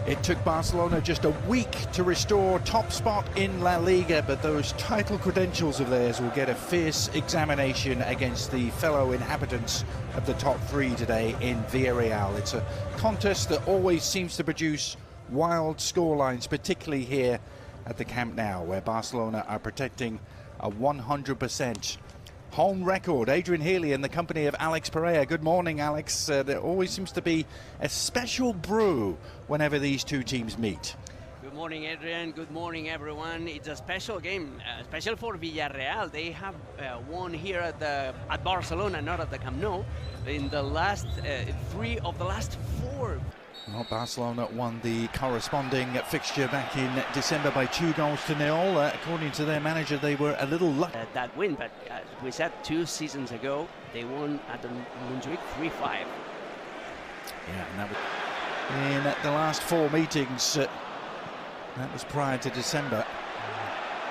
It took Barcelona just a week to restore top spot in La Liga, but those title credentials of theirs will get a fierce examination against the fellow inhabitants of the top three today in Villarreal. It's a contest that always seems to produce wild scorelines, particularly here at the Camp Nou, where Barcelona are protecting a 100% home record. Adrian Healy in the company of Alex Pereira. Good morning, Alex. There always seems to be a special brew whenever these two teams meet. Good morning, Adrian. Good morning, everyone. It's a special game, special for Villarreal. They have won here at Barcelona, not at the Camp Nou, in the last 3 of the last 4. Well, Barcelona won the corresponding fixture back in December by 2-0. According to their manager, they were a little lucky. That win, but as we said 2 seasons ago, they won at the Montjuic 3-5. Yeah, and that was in the last 4 meetings. That was prior to December.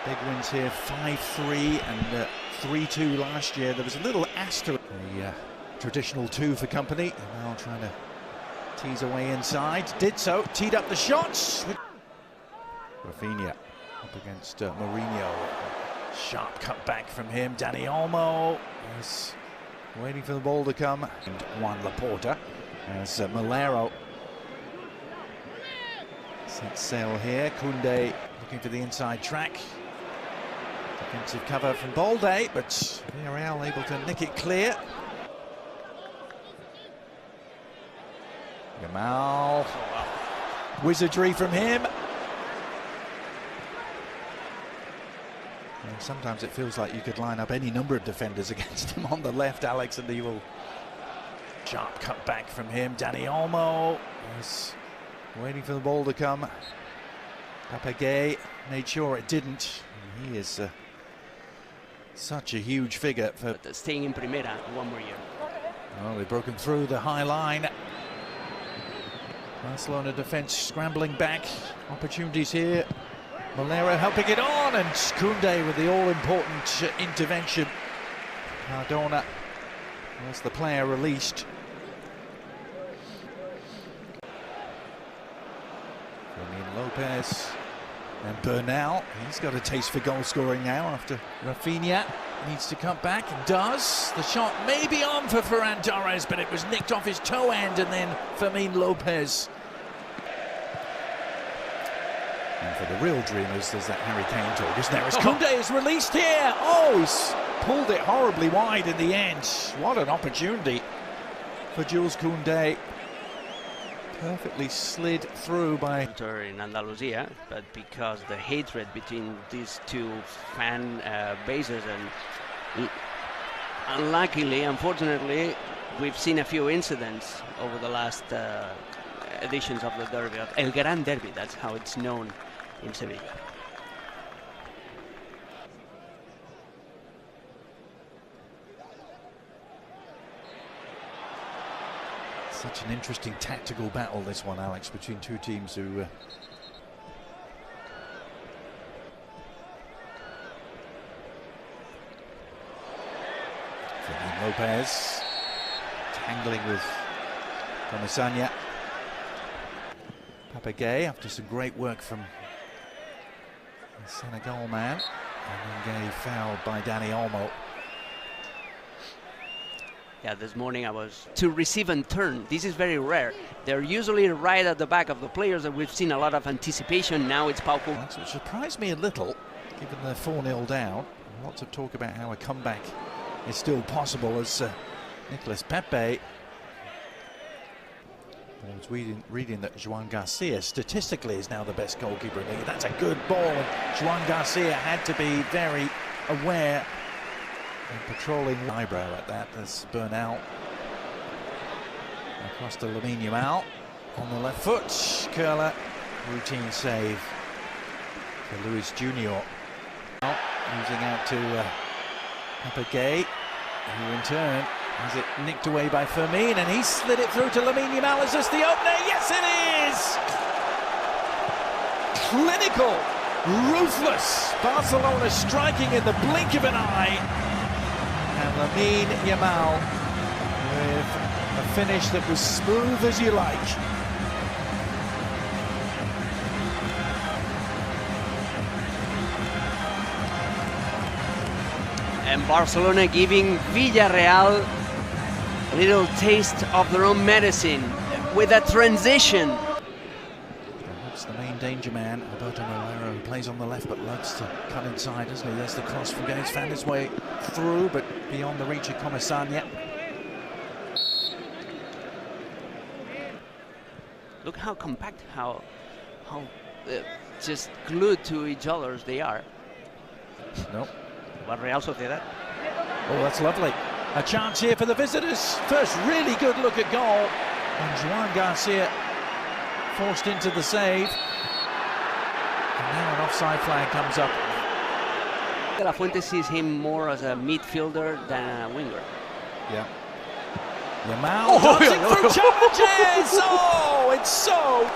Big wins here, 5-3 and 3-2 last year. There was a little asterisk. The traditional 2 for company. And now trying to tease away inside, did so, teed up the shots. Rafinha up against Mourinho. Sharp cut back from him. Dani Olmo is waiting for the ball to come. And Juan Laporta as Malero sets sail here. Koundé looking for the inside track. Defensive cover from Balde, but Villarreal able to nick it clear. Yamal, wizardry from him. And sometimes it feels like you could line up any number of defenders against him on the left, Alex, and he will. Sharp cut back from him. Dani Olmo is waiting for the ball to come. Papagay made sure it didn't. And he is such a huge figure for staying in Primera 1 more year. Well, they've broken through the high line. Barcelona defense scrambling back. Opportunities here. Malero helping it on, and Koundé with the all-important intervention. Cardona was the player released. Fermin Lopez and Bernal. He's got a taste for goal scoring now after Rafinha needs to come back and does. The shot may be on for Ferran Torres, but it was nicked off his toe end, and then Fermin Lopez. And for the real dreamers, there's that Harry Kane talk, isn't there? As Koundé is released here. Oh, he's pulled it horribly wide in the end. What an opportunity for Jules Koundé. Perfectly slid through by in Andalusia, but because the hatred between these two fan bases, and unluckily, unfortunately, we've seen a few incidents over the last editions of the derby, of El Gran Derby. That's how it's known in Sevilla. Such an interesting tactical battle, this one, Alex, between two teams who Fermin Lopez tangling with Comesaña. Papagay, after some great work from the Senegal man, and then fouled by Dani Olmo. Yeah, this morning I was to receive and turn. This is very rare. They're usually right at the back of the players, and we've seen a lot of anticipation. Now it's Pau Cubarsí. Which surprised me a little, given they're 4-0 down. Lots of talk about how a comeback is still possible as Nicolas Pepe. I was reading that Joan Garcia statistically is now the best goalkeeper in the league. That's a good ball, and Joan Garcia had to be very aware and patrolling eyebrow at that. As Bernal across to Lamine Yamal on the left foot. Curler, routine save for Luis Junior. Losing out to Papagay, who in turn has it nicked away by Fermin, and he slid it through to Lamine Yamal. Is this the opener? Yes, it is! Clinical, ruthless. Barcelona striking in the blink of an eye. And Lamine Yamal with a finish that was smooth as you like. And Barcelona giving Villarreal a little taste of their own medicine with a transition. That's the main danger man, Alberto Molero, who plays on the left but loves to cut inside, doesn't he? There's the cross from Gates, found his way through, but beyond the reach of Comesaña. Look how compact, how just glued to each other they are. Nope. But Real Sociedad. Oh, that's lovely. A chance here for the visitors. First really good look at goal. And Joan Garcia forced into the save. And now an offside flag comes up. De La Fuente sees him more as a midfielder than a winger. Yeah. Yamal dancing through challenges! Oh, it's so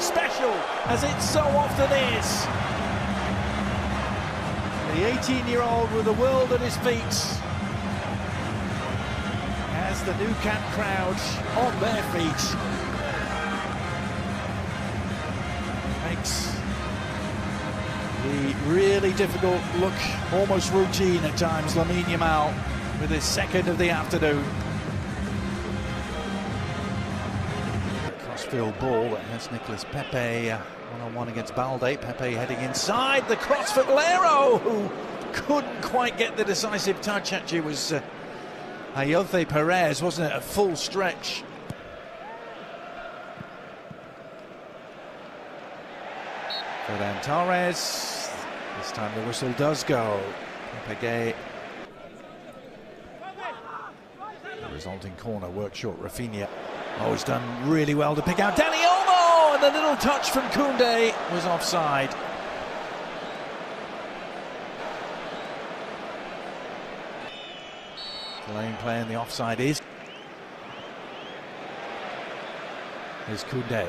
special, as it so often is. The 18-year-old with the world at his feet, has the Nou Camp crowd on their feet. Makes the really difficult look almost routine at times. Lamine Yamal with his second of the afternoon. Crossfield ball that has Nicolas Pepe one-on-one against Balde. Pepe heading inside, the cross for Valero, who couldn't quite get the decisive touch. Actually, it was Ayoce Perez, wasn't it? A full stretch. Ferran Torres. This time the whistle does go. Pepe. The resulting corner worked short. Rafinha. Oh, he's done really well to pick out Dani Olmo, and the little touch from Koundé was offside. The lane play in the offside is Koundé.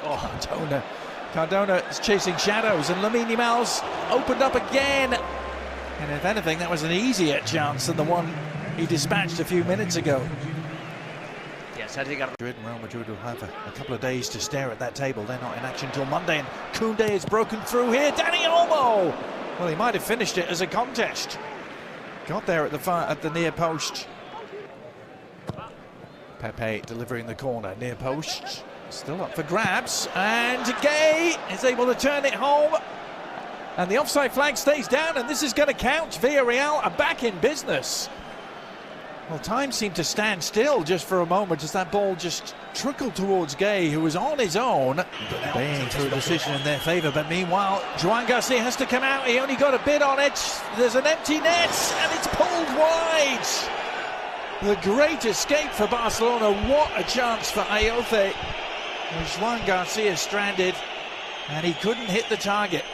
Oh, Cardona is chasing shadows, and Lamine Yamal's opened up again. And if anything, that was an easier chance than the one he dispatched a few minutes ago. Yes, Real Madrid will have a couple of days to stare at that table. They're not in action till Monday, and Koundé is broken through here. Dani Olmo! Well, he might have finished it as a contest. Got there at the near post. Pepe delivering the corner, near post. Still up for grabs, and Gay is able to turn it home. And the offside flag stays down, and this is going to count. Villarreal are back in business. Well, time seemed to stand still just for a moment as that ball just trickled towards Gay, who was on his own. Baying through a decision in their favour, but meanwhile, Joan Garcia has to come out. He only got a bit on it. There's an empty net, and it's pulled wide. The great escape for Barcelona. What a chance for Ayoce. Joan Garcia stranded, and he couldn't hit the target.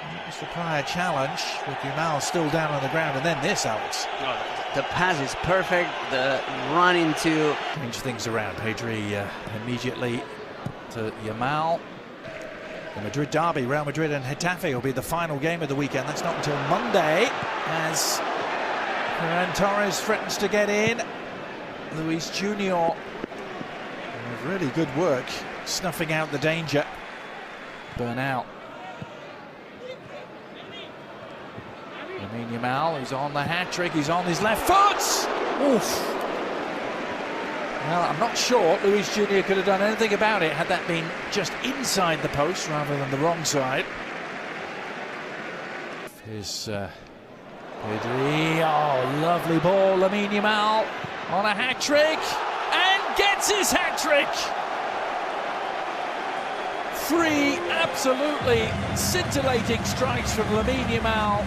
That was the prior challenge, with Yamal still down on the ground, and then this, Alex. The pass is perfect, the run into... Change things around. Pedri immediately to Yamal. The Madrid derby, Real Madrid and Getafe will be the final game of the weekend. That's not until Monday, as Ferran Torres threatens to get in. Luis Junior with really good work, snuffing out the danger. Bernal. Lamine Yamal, who's on the hat-trick, he's on his left foot! Oof! Well, I'm not sure Luis Junior could have done anything about it had that been just inside the post rather than the wrong side. Here's Pedri, oh, lovely ball, Lamine Yamal on a hat-trick, and gets his hat-trick! 3 absolutely scintillating strikes from Lamine Yamal.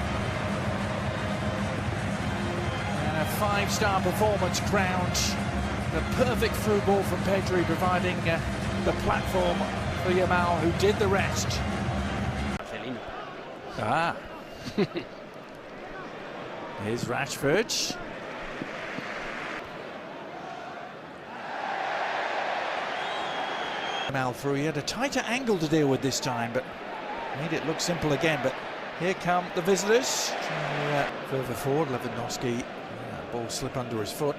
And a 5-star performance crowned. The perfect through ball from Pedri, providing the platform for Yamal, who did the rest. Ah. Here's Rashford. Yamal through. He had a tighter angle to deal with this time, but made it look simple again. But here come the visitors. Further forward, Lewandowski. Ball slip under his foot.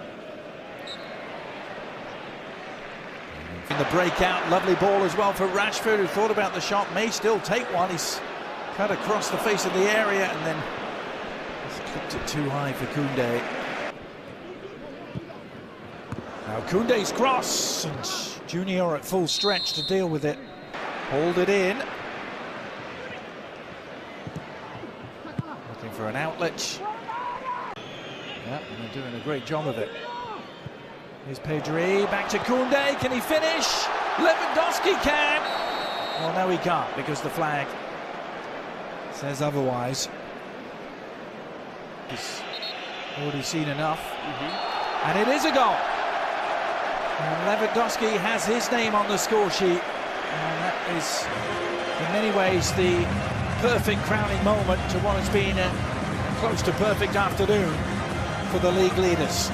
In the breakout, lovely ball as well for Rashford, who thought about the shot, may still take one. He's cut across the face of the area and then he's clipped it too high for Koundé. Now Koundé's cross, and Junior at full stretch to deal with it. Hold it in. Looking for an outlet. Yeah, and they're doing a great job of it. Here's Pedri, back to Koundé, can he finish? Lewandowski can! Well, no he can't, because the flag says otherwise. He's already seen enough. And it is a goal! And Lewandowski has his name on the score sheet, and that is in many ways the perfect crowning moment to what has been a close to perfect afternoon for the league leaders.